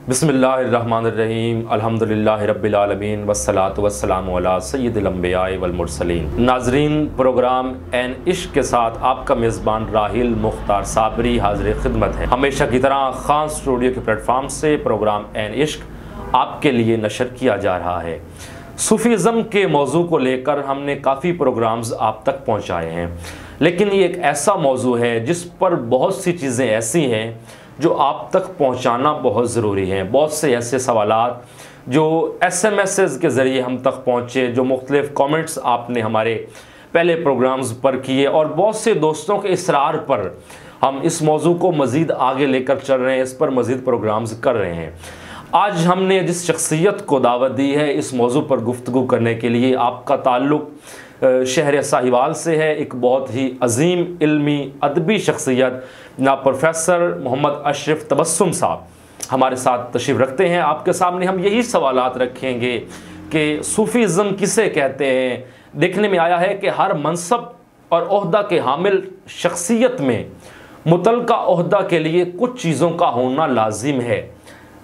बिस्मिल्लाहिर्रहमानिर्रहीम अल्हम्दुलिल्लाहि रब्बिल आलमीन वस्सलातु वस्सलामु अला सय्यिदिल अंबिया'i वल मुरसलीन। नाज़रीन, प्रोग्राम एन इश्क के साथ आपका मेज़बान राहिल मुख्तार साबरी हाज़िर खिदमत है। हमेशा की तरह खान स्टूडियो के प्लेटफार्म से प्रोग्राम एन इश्क आपके लिए नशर किया जा रहा है। सूफ़ीज़म के मौजू को लेकर हमने काफ़ी प्रोग्राम्स आप तक पहुँचाए हैं, लेकिन ये एक ऐसा मौजू है जिस पर बहुत सी चीज़ें ऐसी हैं जो आप तक पहुंचाना बहुत ज़रूरी है। बहुत से ऐसे सवालात जो SMS के ज़रिए हम तक पहुँचे, जो मुख्तलिफ़ कमेंट्स आपने हमारे पहले प्रोग्राम्स पर किए और बहुत से दोस्तों के इसरार पर हम इस मौजू को मज़ीद आगे लेकर चल रहे हैं, इस पर मज़ीद प्रोग्राम्स कर रहे हैं। आज हमने जिस शख्सियत को दावत दी है इस मौजू पर गुफ्तगू करने के लिए, आपका ताल्लुक़ शहर साहिवाल से है। एक बहुत ही अजीम इल्मी अदबी शख्सियत ना प्रोफेसर मोहम्मद अशरफ तबस्सुम साहब हमारे साथ तशरीफ़ रखते हैं। आपके सामने हम यही सवालात रखेंगे कि सूफ़ीज़म किसे कहते हैं। देखने में आया है कि हर मनसब और ओहदा के हामिल शख्सियत में मुतलका ओहदा के लिए कुछ चीज़ों का होना लाजिम है।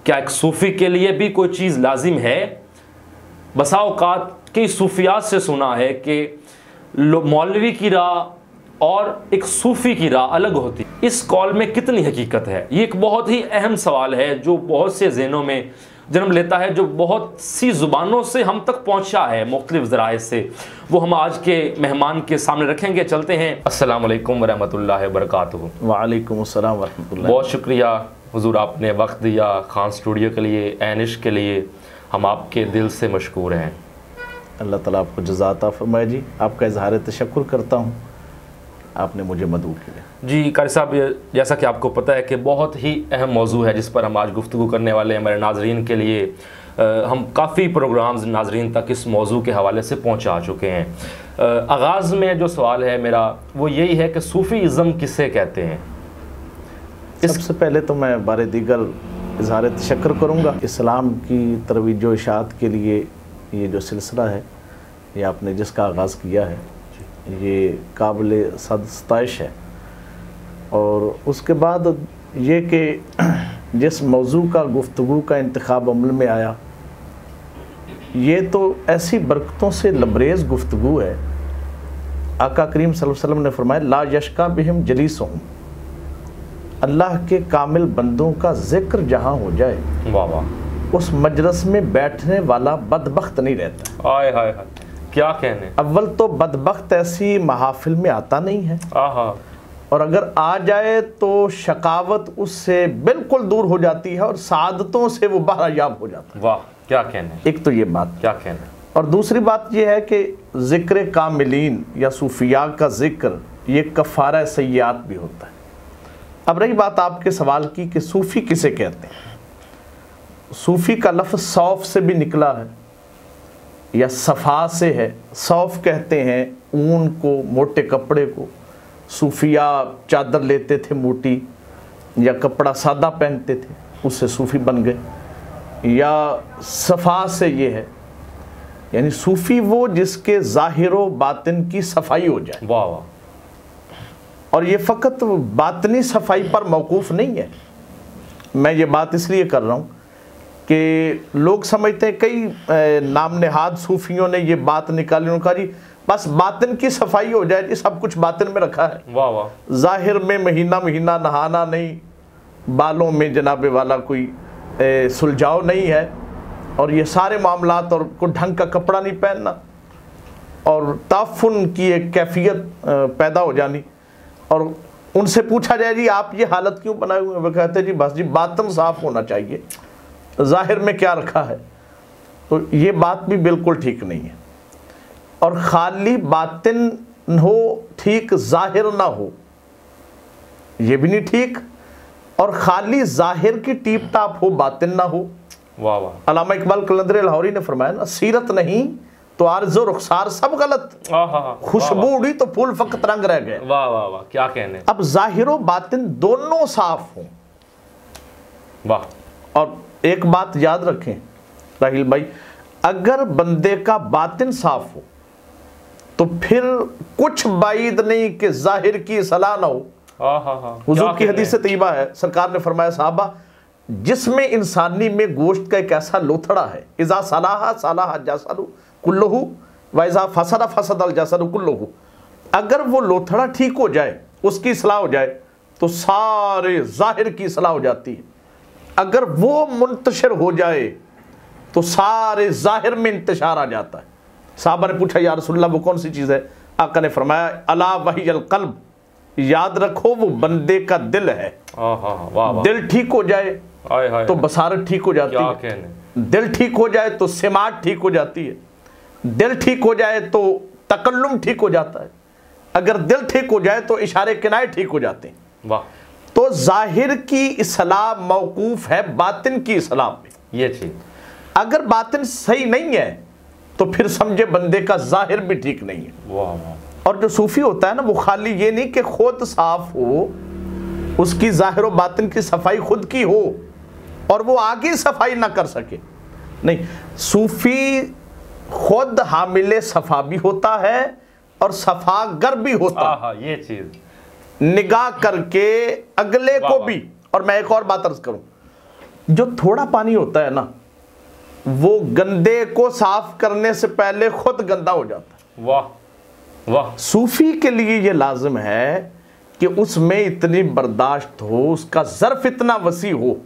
क्या एक सूफ़ी के लिए भी कोई चीज़ लाजिम है? बसा औक़ात कई सूफियात से सुना है कि मौलवी की राह और एक सूफ़ी की राह अलग होती। इस कौल में कितनी हकीकत है? ये एक बहुत ही अहम सवाल है जो बहुत से ज़हनों में जन्म लेता है, जो बहुत सी ज़ुबानों से हम तक पहुंचा है मुख्तलिफ़ ज़राए से। वो हम आज के मेहमान के सामने रखेंगे। चलते हैं। अस्सलाम वालेकुम वरहमतुल्लाहि वबरकातुहू। वालेकुम अस्सलाम वरहमतुल्लाह। बहुत शुक्रिया हुज़ूर, आपने वक्त दिया खान स्टूडियो के लिए, एन इश्क के लिए। हम आपके दिल से मशकूर हैं। अल्लाह ताला आपको जज़ा अता फरमाए। जी, आपका इज़हार तशक्कुर करता हूँ, आपने मुझे मदऊ किया। जी कारी साहब, जैसा कि आपको पता है कि बहुत ही अहम मौजू है जिस पर हम आज गुफ्तगू करने वाले हैं। हमारे नाजरीन के लिए हम काफ़ी प्रोग्राम्स नाजरीन तक इस मौजू के हवाले से पहुँचा चुके हैं। आगाज़ में जो सवाल है मेरा वो यही है कि सूफ़ीज़म किसे कहते हैं? सबसे पहले तो मैं बारे दीगर इज़हार तशक्कुर करूँगा। इस्लाम की तरवीज व इशाअत के लिए ये जो सिलसिला है, ये आपने जिसका आगाज़ किया है, ये काबिल सताइश है। और उसके बाद ये कि जिस मौजू का गुफ्तगू का इंतखाब अमल में आया, ये तो ऐसी बरकतों से लबरेज़ गुफ्तगू है। आका करीम सल्लल्लाहु अलैहि वसल्लम ने फरमाया, ला यशका बिहिम जलीसुहुम, अल्लाह के कामिल बंदों का ज़िक्र जहाँ हो जाए, वाह वाह, उस मजलिस में बैठने वाला बदबख्त नहीं रहता। हाय हाय हाय, क्या कहने। अव्वल तो बदबख्त ऐसी महाफिल में आता नहीं है, और अगर आ जाए तो शकावत उससे बिल्कुल दूर हो जाती है और सादतों से वो बारायाब हो जाता है। वाह, क्या कहने। एक तो ये बात, क्या कहने। और दूसरी बात ये है कि ज़िक्र कामिलीन या सूफिया का ज़िक्र ये कफ़ारा सय्यात भी होता है। अब रही बात आपके सवाल की कि सूफ़ी किसे कहते हैं। सूफ़ी का लफ्ज़ सौफ से भी निकला है या सफ़ा से है। सौफ कहते हैं ऊन को, मोटे कपड़े को। सूफिया चादर लेते थे मोटी, या कपड़ा सादा पहनते थे, उससे सूफ़ी बन गए। या सफ़ा से ये है, यानी सूफ़ी वो जिसके ज़ाहिर व बातिन की सफाई हो जाए। वाह वाह। और ये फ़कत बातनी सफाई पर मौकूफ़ नहीं है। मैं ये बात इसलिए कर रहा हूँ कि लोग समझते हैं, कई नाम नहाद सूफियों ने ये बात निकाली, उन्होंने कहा जी बस बातिन की सफाई हो जाए, जी सब कुछ बातिन में रखा है। वाह वाह। ज़ाहिर में महीना महीना नहाना नहीं, बालों में जनाबे वाला कोई सुलझाव नहीं है, और ये सारे मामलात, और कोई ढंग का कपड़ा नहीं पहनना, और ताफुन की एक कैफियत पैदा हो जानी। और उनसे पूछा जाए जी आप ये हालत क्यों बनाए हुए हैं, वो कहते हैं जी बस जी बातिन साफ़ होना चाहिए, ज़ाहिर में क्या रखा है। तो ये बात भी बिल्कुल ठीक नहीं है। और खाली बातिन हो ठीक, ज़ाहिर ना हो, ये भी नहीं ठीक। और खाली ज़ाहिर की टीप टाप हो, बातिन ना हो। वाह वाह। अल्लामा इकबाल कलंदर लाहौरी ने फरमाया ना, सीरत नहीं तो आर्ज़ो रुखसार सब गलत, खुशबू उड़ी तो फूल फकत रंग रह गए। वाह वाह वाह, क्या कहने। अब ज़ाहिर व बातिन दोनों साफ हों। वाह। और एक बात याद रखें राहिल भाई, अगर बंदे का बातिन साफ हो तो फिर कुछ बाइद नहीं कि जाहिर की सलाह ना हो। हुजूर की हदीस तैयबा है, सरकार ने फरमाया, साहबा जिसमें इंसानी में गोश्त का एक ऐसा लोथड़ा है, इज़ा सलाहा सलाहा जसदु कुल्लुहु व इज़ा फसदा फसदल जसदु कुल्लुहु। अगर वो लोथड़ा ठीक हो जाए, उसकी इस्लाह हो जाए, तो सारे ज़ाहिर की इस्लाह हो जाती है। अगर वो मुंतशिर हो जाए तो सारे ज़ाहिर में इंतशार आ जाता है। साहबा ने पूछा या रसूलल्लाह वो कौन सी चीज़ है? आका ने फरमाया अला वहियल क़ल्ब, याद रखो वो बंदे का दिल है। दिल ठीक हो जाए तो बसारत ठीक हो जाती है, दिल ठीक हो जाए तो सिमात ठीक हो जाती है, दिल ठीक हो जाए तो तकल्लुम ठीक हो जाता है, अगर दिल ठीक हो जाए तो इशारे किनारे ठीक हो जाते हैं। वाह। तो जाहिर की इस्लाह मौकूफ है बातिन की इस्लाह पे। ये चीज अगर बातिन सही नहीं है तो फिर समझे बंदे का जाहिर भी ठीक नहीं है। वाह। और जो सूफी होता है ना, वो खाली ये नहीं कि खुद साफ हो, उसकी जाहिर और बातिन की सफाई खुद की हो और वो आगे सफाई ना कर सके, नहीं। सूफी खुद हामिले सफा भी होता है और सफागर भी होता है। ये चीज निगाह करके अगले को भी। और मैं एक और बात अर्ज करूं, जो थोड़ा पानी होता है ना, वो गंदे को साफ करने से पहले खुद गंदा हो जाता है। वाह वाह। सूफी के लिए ये लाजिम है कि उसमें इतनी बर्दाश्त हो, उसका ज़र्फ इतना वसी हो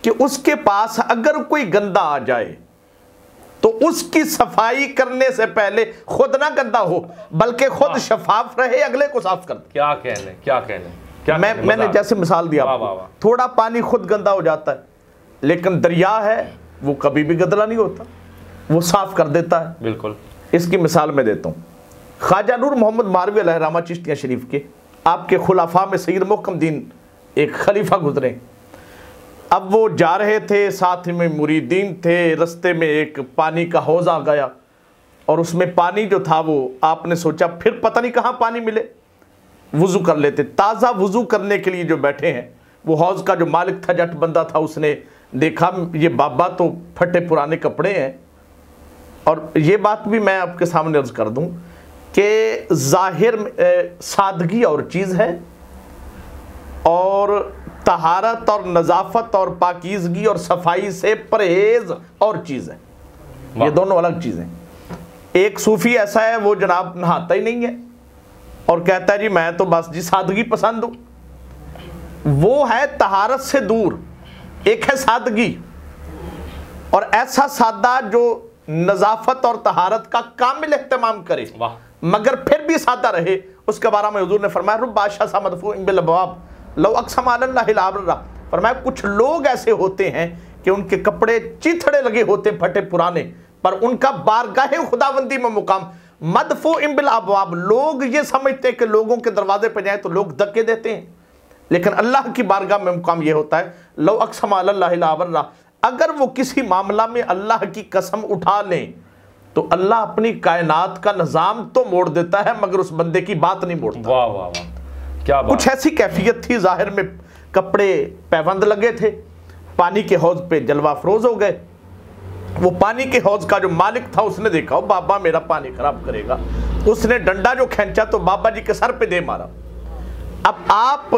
कि उसके पास अगर कोई गंदा आ जाए तो उसकी सफाई करने से पहले खुद ना गंदा हो, बल्कि खुद शफाफ रहे, अगले को साफ कर दे। क्या कहने मैंने जैसे मिसाल दिया आपको, थोड़ा पानी खुद गंदा हो जाता है, लेकिन दरिया है वो कभी भी गंदा नहीं होता, वो साफ कर देता है। बिल्कुल। इसकी मिसाल मैं देता हूँ। ख्वाजा नूर मोहम्मद मारवी अलैहिर्रहमा चिश्तिया शरीफ के, आपके खुलाफा में सैयद मुहक्कमुद्दीन एक खलीफा गुजरे। अब वो जा रहे थे, साथ में मुरीदीन थे, रास्ते में एक पानी का हौज आ गया और उसमें पानी जो था वो आपने सोचा फिर पता नहीं कहाँ पानी मिले, वुज़ू कर लेते। ताज़ा वुज़ू करने के लिए जो बैठे हैं, वो हौज का जो मालिक था जट बंदा था, उसने देखा ये बाबा तो फटे पुराने कपड़े हैं। और ये बात भी मैं आपके सामने अर्ज कर दूं कि ज़ाहिर सादगी और चीज़ है और तहारत और नज़ाफ़त और पाकीज़गी और सफाई से परहेज़ और चीज़ है, ये दोनों अलग चीज़ें। एक सूफ़ी ऐसा है वो जनाब नहाता ही नहीं है और कहता है जी मैं तो बस जी सादगी पसंद हूँ, वो है तहारत से दूर। एक है सादगी, और ऐसा सादा जो नज़ाफ़त और तहारत का कामिल इह्तिमाम करे मगर फिर भी सादा रहे। उसके बारे में हुजूर ने फरमाया रुब्बा शासा मदफूइन बिल अबवाब लौ अक़सम अलल्लाहि लाबर्रा। फरमाया कुछ लोग ऐसे होते हैं कि उनके कपड़े चिथड़े लगे होते फटे पुराने, पर उनका बारगाहे खुदाबंदी में मुकाम मदफूइन बिल अबवाब। लोग ये समझते हैं कि लोगों के दरवाजे पर जाए तो लोग धक्के देते हैं, लेकिन अल्लाह की बारगाह में मुकाम ये होता है लौ अक़सम अलल्लाहि लाबर्रा। अगर वो किसी मामला में अल्लाह की कसम उठा लें तो अल्लाह अपनी कायनात का निज़ाम तो मोड़ देता है मगर उस बंदे की बात नहीं मोड़ता। वाह वाह वाह, क्या बात। कुछ ऐसी कैफियत थी, जाहिर में कपड़े पैबंद लगे थे, पानी के हौज पे जलवा अफरोज हो गए। वो पानी के हौज का जो मालिक था उसने देखा ओ बाबा मेरा पानी खराब करेगा, उसने डंडा जो खींचा तो बाबा जी के सर पे दे मारा। अब आप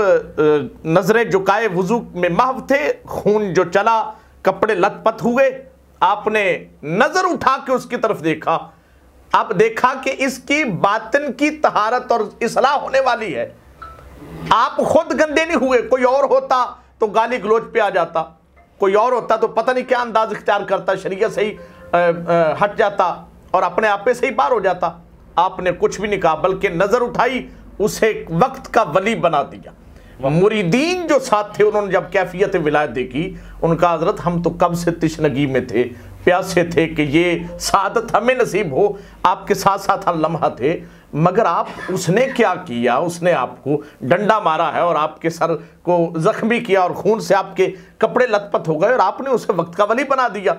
नजरें झुकाए वुजू में महव थे, खून जो चला, कपड़े लथपथ हुए, आपने नजर उठा के उसकी तरफ देखा, आप देखा कि इसकी बातिन की तहारत और इस्लाह होने वाली है। आप खुद गंदे नहीं हुए, कोई और होता तो गाली गलोच पे आ जाता, कोई और होता तो पता नहीं क्या अंदाज इख्तियार करता, शरीयत से ही हट जाता और अपने आप पे से ही बाहर हो जाता। आपने कुछ भी नहीं कहा बल्कि नजर उठाई, उसे वक्त का वली बना दिया। मुरीदीन जो साथ थे उन्होंने जब कैफियत विलायत देखी, उनका हजरत हम तो कब से तिश्नगी में थे, प्यासे थे कि ये सादत हमें नसीब हो, आपके साथ साथ हम लम्हा थे, मगर आप उसने क्या किया, उसने आपको डंडा मारा है और आपके सर को जख्मी किया और खून से आपके कपड़े लथपथ हो गए और आपने उसे वक्त का वली बना दिया।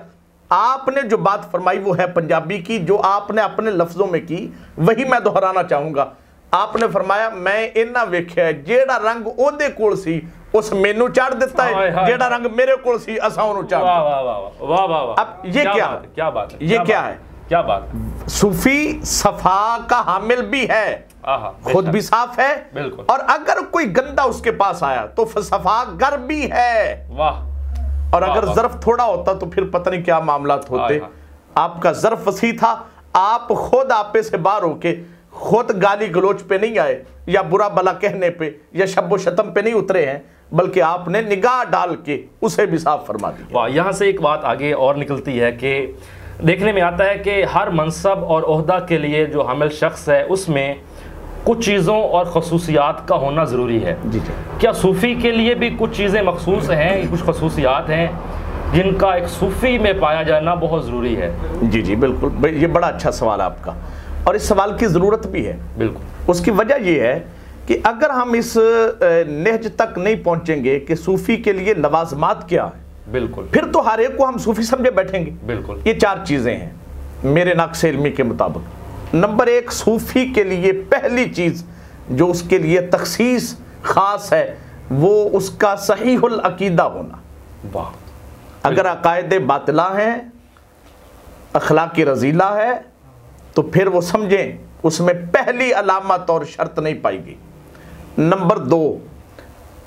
आपने जो बात फरमाई वो है पंजाबी की, जो आपने अपने लफ्जों में की वही मैं दोहराना चाहूँगा। आपने फरमाया मैं इन्ना वेख्या जेड़ा रंग ओदे कोल सी उस मेनू चढ़ देता है, जेड़ा रंग मेरे कोल सी असा ओनू चढ़। वाह वाह वाह वाह वाह वाह। अब ये क्या है, क्या बात है, ये क्या है, क्या बात है। सूफी सफा का हामिल भी है, खुद भी साफ है, बिल्कुल, और अगर कोई गंदा उसके पास आया तो सफागर भी है। वाह। और अगर ज़र्फ थोड़ा होता तो फिर पता नहीं क्या मामलात होते। आपका ज़र्फ वसी था, आप खुद आपे से बाहर होके खुद गाली गलोच पे नहीं आए या बुरा भला कहने पे या शब्बो शतम पे नहीं उतरे हैं, बल्कि आपने निगाह डाल के उसे भी साफ फरमा दिया। वाह, यहाँ से एक बात आगे और निकलती है कि देखने में आता है कि हर मनसब और ओहदा के लिए जो हामिल शख्स है उसमें कुछ चीज़ों और खसूसियात का होना ज़रूरी है। जी जी। क्या सूफ़ी के लिए भी कुछ चीज़ें मखसूस हैं, कुछ खसूसियात हैं जिनका एक सूफ़ी में पाया जाना बहुत ज़रूरी है? जी जी बिल्कुल, ये बड़ा अच्छा सवाल है आपका, और इस सवाल की ज़रूरत भी है। बिल्कुल। उसकी वजह यह है कि अगर हम इस नहज तक नहीं पहुंचेंगे कि सूफ़ी के लिए लवाजमात क्या है, बिल्कुल, फिर तो हर एक को हम सूफ़ी समझे बैठेंगे। बिल्कुल। ये 4 चीज़ें हैं मेरे नक्श इल्मी के मुताबिक। नंबर 1, सूफ़ी के लिए पहली चीज़ जो उसके लिए तखसीस ख़ास है वो उसका सहीहुल अकीदा होना। वाह। अगर अकायदे बातिला हैं, अखलाक़ी रज़ीला है, तो फिर वो समझें उसमें पहली अलामत और शर्त नहीं पाई गई। नंबर 2,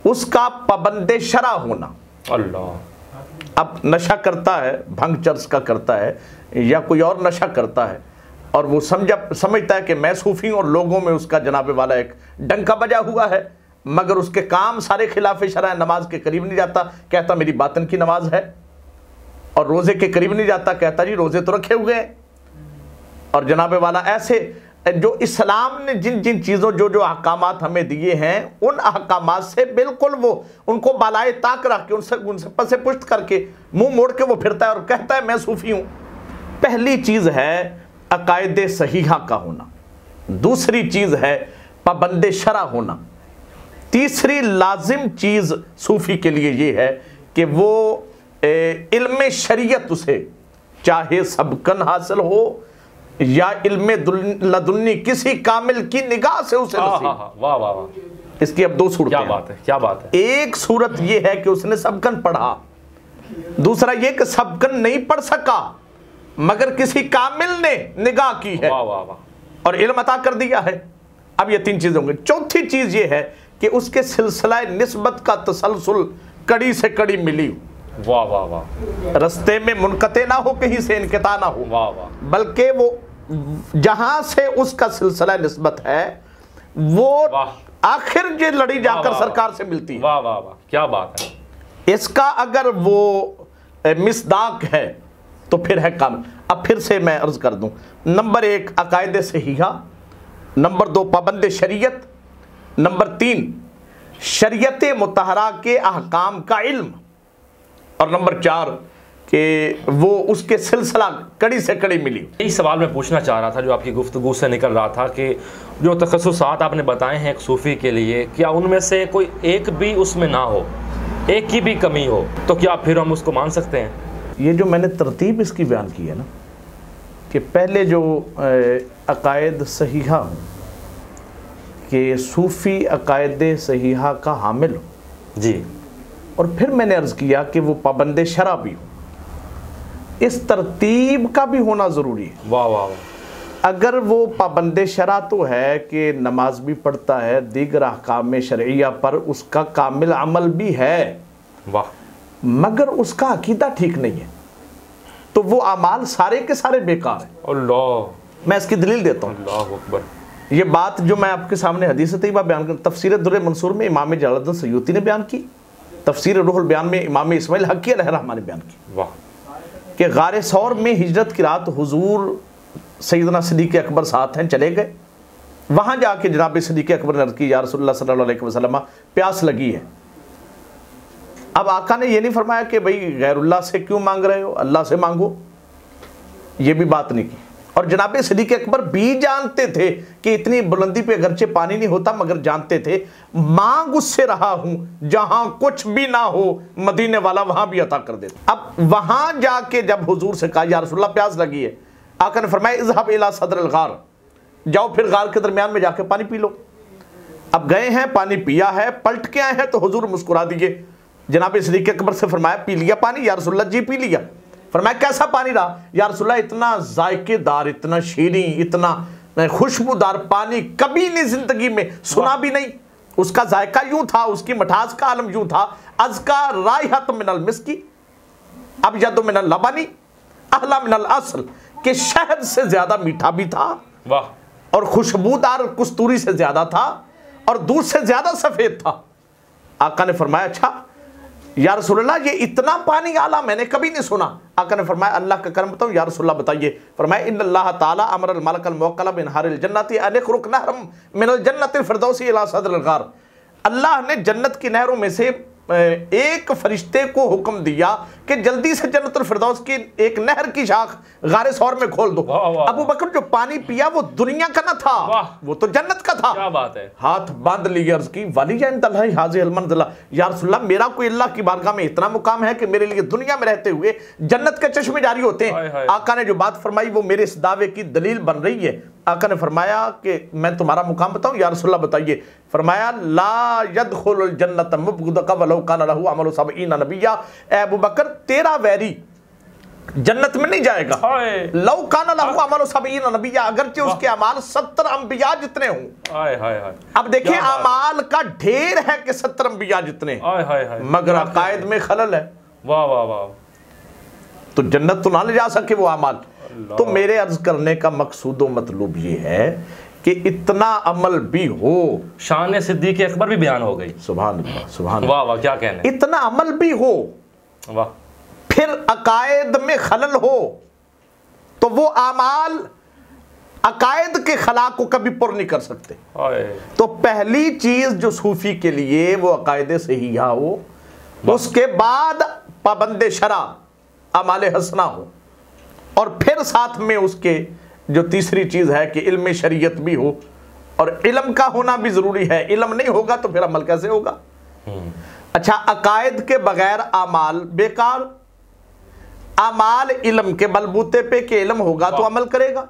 उसका पाबंदे शरा होना। अल्लाह। अब नशा करता है, भंग चर्स का करता है या कोई और नशा करता है, और वो समझता है कि मैं सूफ़ी हूँ, और लोगों में उसका जनाबे वाला एक डंका बजा हुआ है, मगर उसके काम सारे खिलाफ शरा है। नमाज के करीब नहीं जाता, कहता मेरी बातन की नमाज है, और रोज़े के करीब नहीं जाता, कहता जी रोज़े तो रखे हुए हैं। और जनाबे वाला ऐसे जो इस्लाम ने जिन जिन चीज़ों जो जो अहकामात हमें दिए हैं, उन अहकामात से बिल्कुल वो उनको बालाए ताक रख के उनसे पसे पुष्ट करके मुंह मोड़ के वो फिरता है और कहता है मैं सूफ़ी हूँ। पहली चीज़ है अकायदे सहीहा का होना, दूसरी चीज़ है पाबंदे शरा होना, तीसरी लाजिम चीज़ सूफ़ी के लिए ये है कि वो इल्म शरीयत उसे चाहे सबकन हासिल हो या इल्म लदुन्नी किसी कामिल की निगाह से उसे नसीब। वाह वाह वाह। इसकी अब 2 सूरतें। क्या बात है, क्या बात है। एक सूरत ये है कि उसने सबकन पढ़ा, दूसरा ये कि सबकन नहीं पढ़ सका मगर किसी कामिल ने निगाह की है। वाह वाह वाह। और इल्म अता कर दिया है। अब ये 3 चीजें होंगी। चौथी चीज ये है कि उसके सिलसिला निस्बत का तसलसल कड़ी से कड़ी मिली। वाह वाह वाह। रस्ते में मुनकते ना हो, कहीं से इनकता ना हो। वाह वाह। बल्कि वो जहां से उसका सिलसिला निस्बत है वो आखिर ये लड़ी जाकर सरकार से मिलती है। वाह वाह वाह, क्या बात है। इसका अगर वो मिसदाक है तो फिर है काम। अब फिर से मैं अर्ज कर दूं, नंबर 1 अकायदे सहीहा, नंबर 2 पाबंदे शरीयत, नंबर 3 शरीयत मुतहरा के अहकाम का इल्म, और नंबर 4 कि वो उसके सिलसिला कड़ी से कड़ी मिली। यही सवाल मैं पूछना चाह रहा था जो आपकी गुफ्तगू से निकल रहा था कि जो तखस्सुसात आपने बताए हैं एक सूफ़ी के लिए, क्या उनमें से कोई एक भी उसमें ना हो, एक की भी कमी हो, तो क्या फिर हम उसको मान सकते हैं? ये जो मैंने तरतीब इसकी बयान की है ना, कि पहले जो अकायद सहीहा हो कि सूफ़ी अकायद सहीहा का हामिल हो जी, और फिर मैंने अर्ज़ किया कि वो पाबंदे शरा भी हो। इस तरतीब का भी होना ज़रूरी है। वाह वाह वाह। अगर वो पाबंदे शरा तो है कि नमाज भी पढ़ता है, दीगर अहकाम शरइया पर उसका कामिल अमल भी है, वाह, मगर उसका अकीदा ठीक नहीं है, तो वो अमाल सारे के सारे बेकार है। अल्लाह। मैं इसकी दलील देता हूँ। अल्लाह अकबर। ये बात जो मैं आपके सामने हदीस तैयबा बयान कर, तफसीर दुर्र मंसूर में इमाम जलालुद्दीन सयूती ने बयान की, तफसीर रूहुल बयान में इमाम इस्माइल हक्की अलैहिर्रहमा ने बयान की। वाह। कि गारे सौर में हिजरत की रात हुजूर सैयदना सिद्दीक़ अकबर साथ हैं, चले गए। वहाँ जाके जनाब सिद्दीक़ अकबर ने अर्ज़ की, या रसूलुल्लाह सल्लल्लाहु अलैहि वसल्लम प्यास लगी है। अब आका ने ये नहीं फरमाया कि भाई गैरुल्लाह से क्यों मांग रहे हो, अल्लाह से मांगो, ये भी बात नहीं की। और जनाब सिद्दीक़ अकबर भी जानते थे कि इतनी बुलंदी पे अगरचे पानी नहीं होता, मगर जानते थे मांग उससे रहा हूं जहां कुछ भी ना हो, मदीने वाला वहां भी अता कर देता। अब वहां जाके जब हुजूर से कहा या रसूलुल्लाह प्यास लगी है, आका ने फरमाया इज़हब इला सदरिल गार, जाओ फिर गार के दरमियान में जाके पानी पी लो। अब गए हैं, पानी पिया है, पलट के आए हैं तो हुजूर मुस्कुरा दिए। जनाब सिद्दीक़ अकबर से फरमाया पी लिया पानी? या रसूलुल्लाह जी पी लिया। फरमाया कैसा पानी रहा? या रसूलुल्लाह इतना जायकेदार, इतना शीरी, इतना खुशबूदार पानी कभी नहीं जिंदगी में सुना भी नहीं। उसका जायका यूं था, उसकी मिठास का आलम यूं था, अज़का राइहत मिनल मिस्की, अब यदो मिनल लबानी अहला मिनल असल, कि शहद से ज्यादा मीठा भी था, वाह, और खुशबूदार कस्तूरी से ज्यादा था, और दूध से ज्यादा सफेद था। आका ने फरमाया अच्छा या रसूलल्लाह, ये इतना पानी आला मैंने कभी नहीं सुना। आका ने फरमाया अल्लाह का करम बताऊं या रसूलल्लाह बताइए। फरमाया इन्नल्लाह ताला अमरल मलकल मुवक्कल बिनहारिल जन्नति अन यखरुक नहरम मिनल जन्नतिल फिरदौसी इला सदरिल गार। अल्लाह ने जन्नत की नहरों में से एक फरिश्ते को हुक्म दिया कि जल्दी से जन्नतुल फिरदौस की एक नहर की शाख गारे सौर में खोल दो। अबू बकर जो पानी पिया वो दुनिया का ना था, वो तो जन्नत का था। क्या बात है। हाथ बांध ली अर्ज की वाली हाजिल मंजिला, या रसूलल्लाह मेरा कोई अल्लाह की बारगाह में इतना मुकाम है कि मेरे लिए दुनिया में रहते हुए जन्नत के चश्मे जारी होते हैं। आका ने जो बात फरमाई वो मेरे इस दावे की दलील बन रही है। आका ने फरमाया कि मैं तुम्हारा मुकाम बताऊं या रसूलल्लाह बताइए। फरमाया ला यदखुलुल जन्नत मुबगदका वलौ कान लहु अमलु सबईन नबिया, ए अबू बकर तेरा वैरी जन्नत में नहीं जाएगा। लौ कान लहु अमलु सबईन नबिया, अगरचे उसके अमाल 70 अंबिया जितने हों। अब देखिए अमाल का ढेर है कि 70 अंबिया जितने, मगर अकायद में खलल है। वाह वाह वाह, तो जन्नत तो ना ले जा सके वो अमाल। तो मेरे अर्ज करने का मकसूद व मतलब ये है कि इतना अमल भी हो, शान सिद्दीक़ अकबर भी बयान हो गई। सुभान अल्लाह, सुभान वाह वाह, क्या कहने। इतना अमल भी हो, वाह, फिर अकायद में खलल हो, तो वो अमाल अकायद के खला को कभी पुर नहीं कर सकते। तो पहली चीज जो सूफी के लिए वो अकायदे से ही हो, उसके बाद पाबंदे शरा अमाले हसना हो, और फिर साथ में उसके जो तीसरी चीज है कि इल्म शरीयत भी हो, और इल्म का होना भी जरूरी है। इल्म नहीं होगा तो फिर अमल कैसे होगा। अच्छा, अकायद के बगैर अमाल बेकार, अमाल इल्म के बलबूते पे कि इल्म होगा तो अमल करेगा।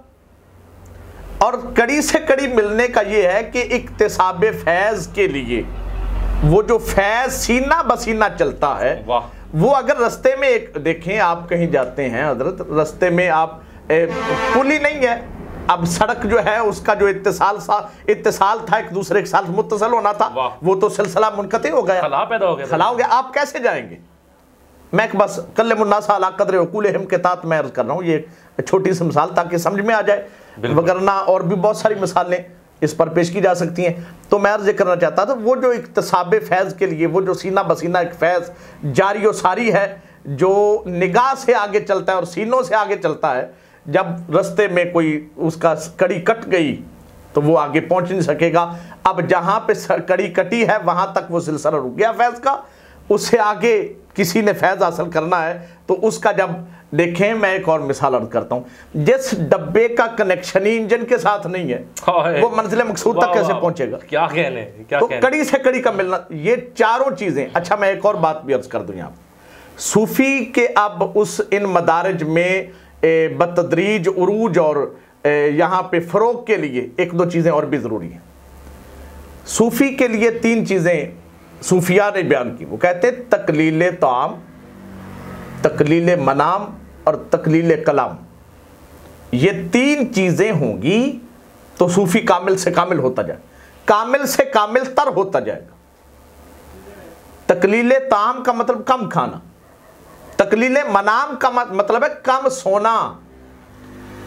और कड़ी से कड़ी मिलने का ये है कि इक्तिसाब फैज के लिए वो जो फैज सीना बसीना चलता है, वो अगर रास्ते में एक देखें, आप कहीं जाते हैं हजरत, रास्ते में आप पुली नहीं है, अब सड़क जो है उसका जो इत्तिसाल था एक दूसरे के साथ मुत्तसिल होना था, वो तो सिलसिला मुनक़ती हो गया, खला हो गया। आप कैसे जाएंगे। मैं बस कल्ले मुन्नासा अला कदरे उकूलिहिम के तात मैं अर्ज कर रहा हूँ, ये छोटी सी मिसाल ताकि समझ में आ जाए, वगरना और भी बहुत सारी मिसालें इस पर पेश की जा सकती हैं। तो मैं अर्ज करना चाहता था वो जो इक्तिसाब फैज़ के लिए वो जो सीना बसीना एक फैज़ जारी व सारी है, जो निगाह से आगे चलता है और सीनों से आगे चलता है, जब रास्ते में कोई उसका कड़ी कट गई तो वो आगे पहुंच नहीं सकेगा। अब जहां पे कड़ी कटी है वहां तक वो सिलसिला रुक गया फैज़ का, उससे आगे किसी ने फैज़ हासिल करना है तो उसका जब देखें, मैं एक और मिसाल अर्ज करता हूं, जिस डब्बे का कनेक्शन ही इंजन के साथ नहीं है वो मंजिल मकसूद तक कैसे पहुंचेगा। क्या कहने, क्या तो कड़ी से कड़ी का मिलना, ये चारों चीजें। अच्छा, मैं एक और बात भी अर्ज कर दूं यहाँ, सूफी के अब उस इन मदारिज में बतदरीज उरूज और यहाँ पे फरोग के लिए एक दो चीजें और भी जरूरी हैं। सूफी के लिए 3 चीजें सूफिया ने बयान की। वो कहते हैं तकलील ताम, तकलील मनाम और तकलील कलाम। ये 3 चीजें होंगी तो सूफी कामिल से कामिल होता जाए, कामिल से कामिल तर होता जाएगा। तकलील ताम का मतलब कम खाना, तकलील मनाम का मतलब है कम सोना,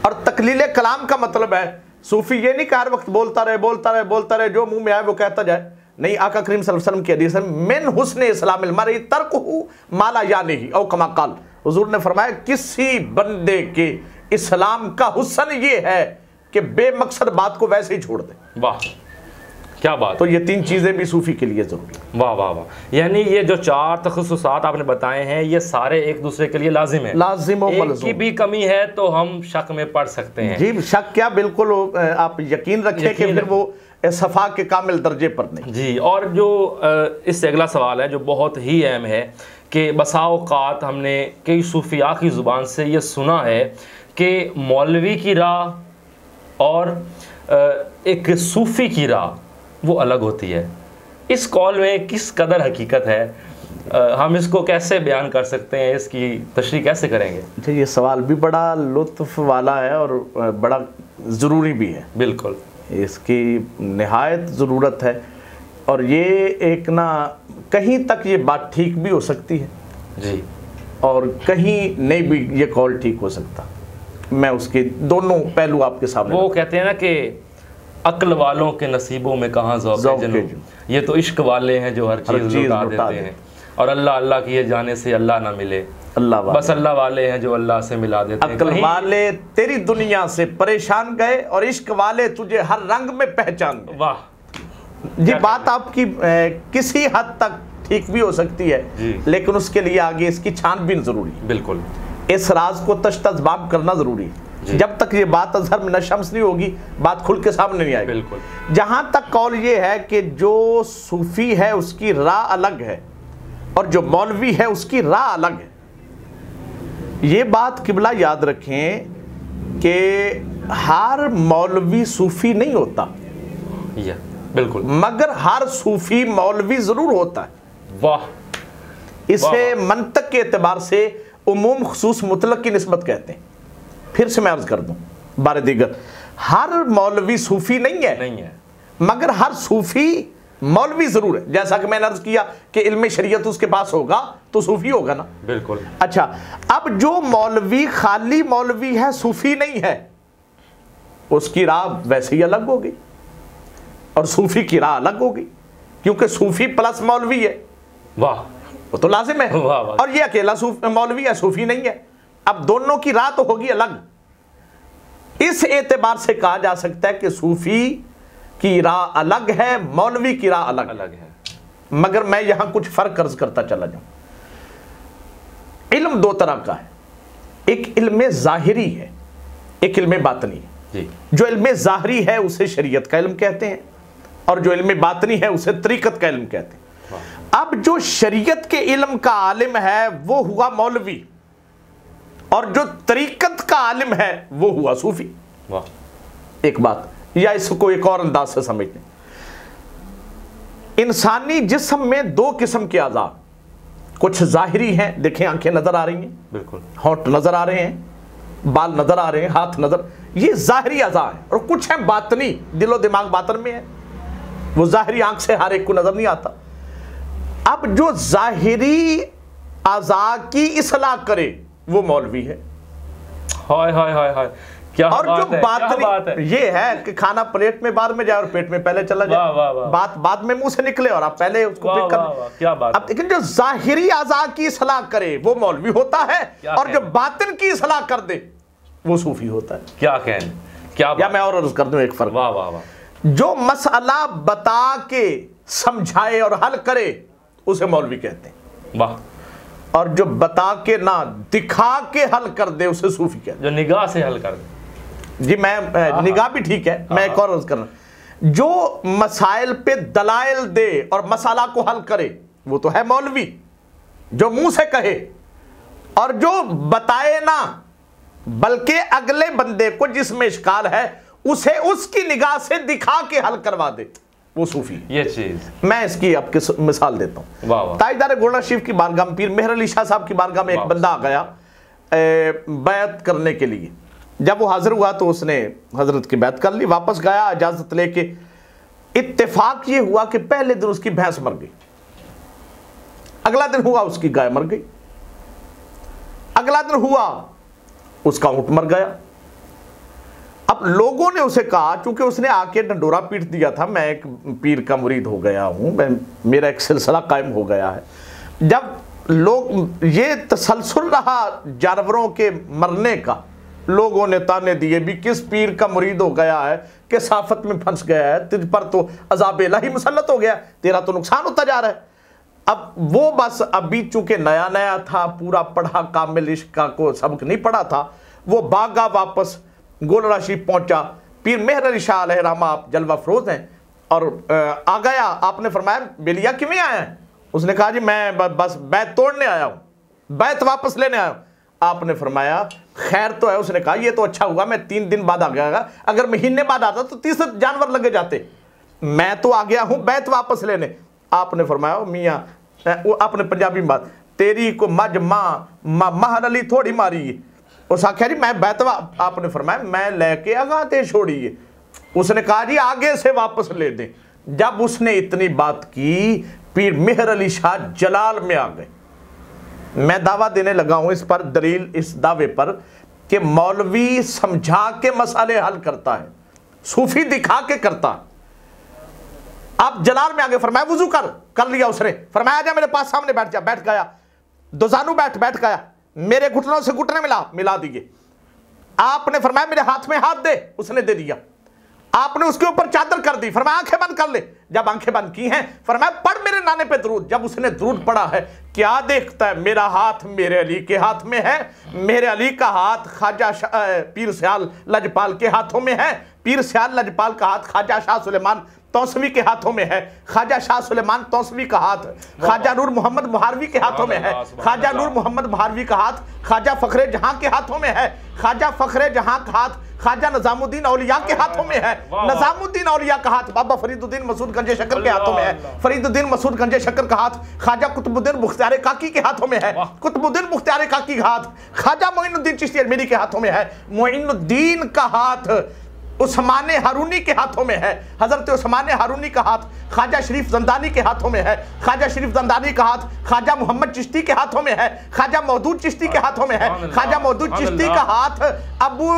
और तकलील कलाम का मतलब है सूफी ये नहीं कि हर वक्त बोलता रहे बोलता रहे बोलता रहे, जो मुंह में आए वो कहता जाए। नहीं, आका करीम सल्लल्लाहु अलैहि वसल्लम की हदीस है, मिन हुस्न इस्लामिल मरई तर्कुहु माला यानिही औ कमा काल। हुजूर ने फरमाया किसी बंदे के इस्लाम का हुस्न ये है कि बेमकसद बात को वैसे ही छोड़ दे। वाह, क्या बात। तो ये 3 चीजें भी सूफी के लिए जरूरी है। वाह वाह वाह, यानी ये जो 4 तखस्सुसात आपने बताए हैं ये सारे एक दूसरे के लिए लाजिम है। लाजिम और मलज़ूम, एक की भी कमी है तो हम शक में पड़ सकते हैं। जी, शक क्या, बिल्कुल आप यकीन रखें कि फिर वो सफ़ा के कामिल दर्जे पर नहीं। जी, और जो इससे अगला सवाल है जो बहुत ही अहम है कि बसा औक़ात हमने कई सूफिया की ज़ुबान से ये सुना है कि मौलवी की राह और एक सूफ़ी की राह वो अलग होती है। इस कौल में किस कदर हकीकत है, हम इसको कैसे बयान कर सकते हैं, इसकी तशरीह कैसे करेंगे। अच्छा, ये सवाल भी बड़ा लुत्फ़ वाला है और बड़ा ज़रूरी भी है। बिल्कुल, इसकी निहायत ज़रूरत है, और ये एक ना कहीं तक ये बात ठीक भी हो सकती है जी, और कहीं नहीं भी ये कॉल ठीक हो सकता। मैं उसके दोनों पहलू आपके सामने, वो कहते हैं ना कि अक्ल वालों के नसीबों में कहाँ ज़ौक़ जुनून, ये तो इश्क वाले हैं जो हर चीज़ लुटा देते हैं, और अल्लाह अल्लाह किए जाने से अल्लाह ना मिले, अल्लाह बस अल्लाह वाले हैं जो अल्लाह से मिला देते हैं। अक्ल वाले तेरी दुनिया से परेशान गए और इश्क वाले तुझे हर रंग में पहचान गए। वाह, ये बात आपकी किसी हद तक ठीक भी हो सकती है, लेकिन उसके लिए आगे इसकी छानबीन जरूरी है। बिल्कुल, इस राज को तश्तज़बाब करना जरूरी है। जब तक ये बात अज़हर में नशम्स नहीं होगी, बात खुल के सामने नहीं आएगी। बिल्कुल। जहां तक कौल ये है कि जो सूफी है उसकी राह अलग है और जो मौलवी है उसकी राह अलग है, ये बात किबला याद रखें कि हर मौलवी सूफी नहीं होता, बिल्कुल, मगर हर सूफी मौलवी जरूर होता है। वाह, इसे मंतक के एतबार से उमूम खुसूस मुतलक की निस्बत कहते हैं। फिर से मैं अर्ज कर दूं बारे दीगर, हर मौलवी सूफी नहीं है, मगर हर सूफी मौलवी जरूर है। जैसा कि मैंने अर्ज किया कि इल्म शरीयत उसके पास होगा तो सूफी होगा ना। बिल्कुल। अच्छा, अब जो मौलवी खाली मौलवी है, सूफी नहीं है, उसकी राह वैसे ही अलग होगी और सूफी की राह अलग होगी, क्योंकि सूफी प्लस मौलवी है। वाह, वो तो लाजिम है। वाह, वाह। और ये अकेला मौलवी है, सूफी नहीं है। अब दोनों की राह तो होगी अलग। इस एतबार से कहा जा सकता है कि सूफी की राह अलग है, मौलवी की राह अलग है। मगर मैं यहां कुछ फर्क अर्ज करता चला जाऊं। इल्म दो तरह का है, एक इल्म जाहिरी है, एक इल्म बातनी है जी। जो इल्म जाहिरी है उसे शरीयत का इल्म कहते हैं और जो इल्म बातनी है उसे तरीकत का इल्म कहते हैं। अब जो शरीयत के इल्म का आलिम है वो हुआ मौलवी, और जो तरीकत का आलिम है वो हुआ सूफी। वाह। एक बात, या इसको एक और अंदाज से समझ लें, इंसानी जिस्म में दो किस्म के आज़ा, कुछ जाहिरी हैं, देखें आंखें नजर आ रही हैं, बिल्कुल, होंठ नजर आ रहे हैं, बाल नजर आ रहे हैं, हाथ नजर, ये जाहिरी आज़ा है। और कुछ है बातनी, दिलो दिमाग बातन में है, वो जाहिरी आंख से हर एक को नजर नहीं आता। अब जो जाहिरी आज़ा की इसलाह करे वो मौलवी है। हाय हाय हाय हाय, क्या और बात जो है, बात क्या बात है। ये है कि खाना प्लेट में बाद में जाए और पेट में पहले चला जाए। वाह, वाह। बात बाद में मुंह से निकले और आप पहले उसको पिक कर। क्या बात। अब लेकिन जो जाहिरी आज़ा की इसलाह करे वो मौलवी होता है, और जो बातिन की इसलाह कर दे वो सूफी होता है। क्या कहने, क्या या मैं और अर्ज कर दूं एक फर्क। वाह वाह वाह। जो मसला बता के समझाए और हल करे उसे मौलवी कहते हैं। वाह। और जो बता के ना दिखा के हल कर दे उसे सूफी कहते हैं। जो निगाह से हल कर दे। जी, मैं निगाह भी ठीक है, मैं एक और अर्ज कर रहा हूं, जो मसाइल पे दलाइल दे और मसाला को हल करे वो तो है मौलवी, जो मुंह से कहे, और जो बताए ना बल्कि अगले बंदे को जिसमें इश्काल है उसे उसकी निगाह से दिखा के हल करवा दे वो सूफी है। ये चीज मैं इसकी आपकी मिसाल देता हूँ। ताजदार गोरडा शरीफ की बारगाह में, पीर मेहर अली शाह साहब की बारगाह में एक बंदा आ गया बैत करने के लिए। जब वो हाजिर हुआ तो उसने हजरत की बैत कर ली, वापस गया इजाजत लेके। इत्तेफाक ये हुआ कि पहले दिन उसकी भैंस मर गई, अगला दिन हुआ उसकी गाय मर गई, अगला दिन हुआ उसका ऊंट मर गया। अब लोगों ने उसे कहा, चूंकि उसने आके ढंडोरा पीट दिया था, मैं एक पीर का मुरीद हो गया हूं, मेरा एक सिलसिला कायम हो गया है। जब लोग ये तसलसल रहा जानवरों के मरने का, लोगों ने ताने दिए भी किस पीर का मुरीद हो गया है कि साफत में फंस गया है, तुझ पर तो अज़ाब इलाही मुसल्लत हो गया, तेरा तो नुकसान होता जा रहा है। अब वो बस अभी चूंकि नया नया था, पूरा पढ़ा कामिल इश्क का को सबक नहीं पढ़ा था, वो भागा वापस गोलड़ा शरीफ पहुंचा। पीर मेहर अली शाह अलैहिर्रहमा आप जलवा फरोज हैं, और आ गया। आपने फरमाया बेलिया किवें आया है? उसने कहा जी मैं बस बैत तोड़ने आया हूँ, बैत वापस लेने आया हूँ। आपने फरमाया खैर तो है। उसने कहा ये तो अच्छा हुआ, मैं 3 दिन बाद आ गया, अगर महीने बाद आता तो 30 जानवर लगे जाते, मैं तो आ गया हूँ बैत वापस लेने। आपने फरमाया मियाँ, आपने पंजाबी में बात, तेरी को मज माँ महर अली थोड़ी मारी। उस आख्या जी मैं बैतवा, आपने फरमाया मैं लेके आगाते छोड़िए। उसने कहा जी आगे से वापस ले दे। जब उसने इतनी बात की, पीर मेहर अली शाह जलाल में आ गए। मैं दावा देने लगा हूं इस पर, दलील इस दावे पर कि मौलवी समझा के मसाले हल करता है, सूफी दिखा के करता है। आप जलाल में आगे फरमाया वुजू कर लिया उसने, फरमाया जा मेरे पास सामने बैठ जा, बैठ गया, दोजानू बैठ गया, मेरे घुटनों से घुटने मिला दिए। आपने फरमाया मेरे हाथ में हाथ दे, उसने दे दिया। आपने उसके ऊपर चादर कर दी, फरमाया आंखें बंद कर ले, जब आंखें बंद की हैं फरमाया पढ़ मेरे नाने पे दरूद। जब उसने दरूद पढ़ा है, क्या देखता है? मेरा हाथ मेरे अली के हाथ में है, मेरे अली का हाथ ख्वाजा पीर सियाल लजपाल के हाथों में है, पीर सियाल लजपाल का हाथ ख्वाजा शाह सुलेमान तौसवी के हाथों में है, ख्वाजा शाह सुलेमान तौसवी का हाथ ख्वाजा नूर मोहम्मद मुहारवी के हाथों में है, ख्वाजा नूर मोहम्मद मुहारवी का हाथ ख्वाजा फखरे जहां के हाथों में है, ख्वाजा फखरे जहां का हाथ ख्वाजा नजामुद्दीन औलिया के हाथों में है, नजामुद्दीन औलिया का हाथ बाबा फरीदुद्दीन मसूद गंजे शक्कर के हाथों में है, फरीदुद्दीन मसूद गंजे शक्कर का हाथ ख्वाजा कुतुबुद्दीन मुख्तार काकी के हाथों में है, कुतुबुद्दीन मुख्तार काकी का हाथ ख्वाजा मोइनुद्दीन चिश्ती अजमेरी के हाथों में है, मोइनुद्दीन का हाथ उस्मान हारूनी के हाथों में है, हजरत उस्मान हारूनी का हाथ ख्वाजा शरीफ जंदानी के हाथों में है, ख्वाजा शरीफ जंदानी का हाथ ख्वाजा मोहम्मद चिश्ती के हाथों में है, ख्वाजा मौदूद चिश्ती के हाथों में है, ख्वाजा मौदूद चिश्ती का हाथ अबू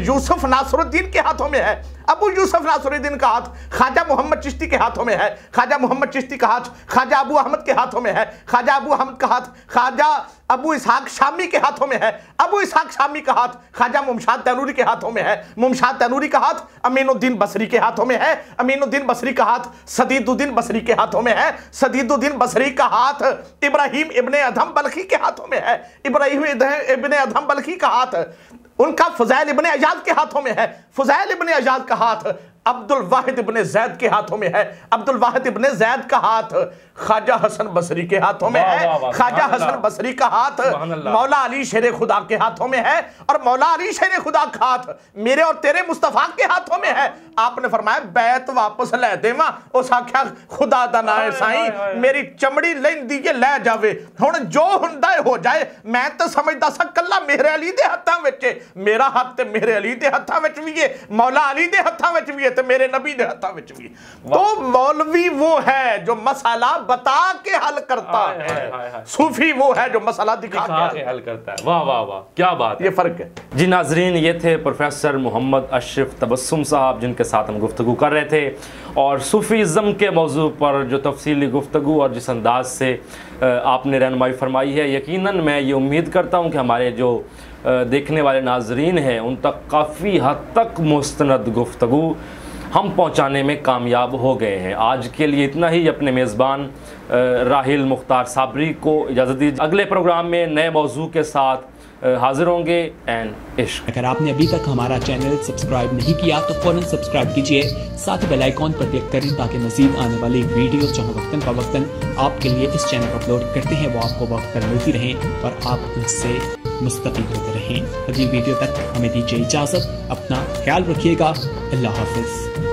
यूसुफ नासरुद्दीन के हाथों में है, अबू यूसुफ नासरुद्दीन का हाथ ख्वाजा मोहम्मद चिश्ती के हाथों में है, ख्वाजा मोहम्मद चिश्ती का हाथ ख्वाजा अबू अहमद के हाथों में है, ख्वाजा अबू अहमद का हाथ ख्वाजा अबू इसहाक शामी के हाथों में है, अबू इसहाक शामी का हाथ ख्वाजा मुमशाद तैनूरी के हाथों में है, मुमशाद तैनूरी का हाथ अमीनुद्दीन बसरी के हाथों में है, अमीनुद्दीन बसरी का हाथ सदीदुद्दीन बसरी के हाथों में है, सदीदुद्दीन बसरी का हाथ इब्राहिम इब्ने अधम बल्खी के हाथों में है, इब्राहिम इब्ने अधम बल्खी का हाथ उनका फुज़ैल इब्ने अजाज के हाथों में है, फुज़ैल इब्ने अजाज का हाथ अब्दुल वाहिद इब्ने जैद के हाथों में है, अब्दुल वाहिद इब्ने जैद का हाथ ख्वाजा हसन बसरी के हाथों में है, ख्वाजा हसन बसरी का हाथ मौला अली शेर खुदा के हाथों में है, और मौला अली शेर खुदा का हाथ मेरे और तेरे मुस्तफा के हाथों में है। आपने फरमाया बैत वापस ले देवा, उस आख्या खुदा दा नाम साईं मेरी चमड़ी लेन दीए ले जावे, हुण जो हुंदा हो जाए, मैं तो समझदा सा कल्ला मेरे अली दे हत्थां विच, मेरा हाथ ते मेरे अली दे हत्थां विच भी है, मौला अली दे हत्थां विच भी है, ते मेरे नबी दे हत्थां विच भी। तो मौलवी वो है जो मसला बता के हल करता है, सूफी वो है जो मसला दिखा के हल करता है। वाह वाह वाह, क्या बात है, ये फर्क है जी। नाजरीन, ये थे प्रोफेसर मोहम्मद अशरफ तबस्सुम साहब जिनके साथ हम गुफ्तगू कर रहे थे, और सूफीज़म के मौजू पर जो तफसीली गुफ्तगू और जिस अंदाज से आपने रहनुमाई फरमाई है, यकीनन मैं ये उम्मीद करता हूँ कि हमारे जो देखने वाले नाजरीन हैं उन तक काफ़ी हद तक मुस्तनद गुफ्तगू हम पहुंचाने में कामयाब हो गए हैं। आज के लिए इतना ही। अपने मेज़बान राहिल मुख्तार साबरी को इजाज़त दीजिए। अगले प्रोग्राम में नए मौजू के साथ हाजिर होंगे। एंड इश्क। अगर आपने अभी तक हमारा चैनल सब्सक्राइब नहीं किया तो फौरन सब्सक्राइब कीजिए, साथ ही बेल आइकॉन पर क्लिक करें ताकि मजीद आने वाली वीडियो जो हम वक्तन फवक्तन आपके लिए इस चैनल पर अपलोड करते हैं वो आपको वक्त पर मिलती रहें और आप उनसे मुस्तफ़ीद होते रहें। अगली वीडियो तक हमें दीजिए इजाज़त, अपना ख्याल रखिएगा। अल्लाह हाफ़िज़।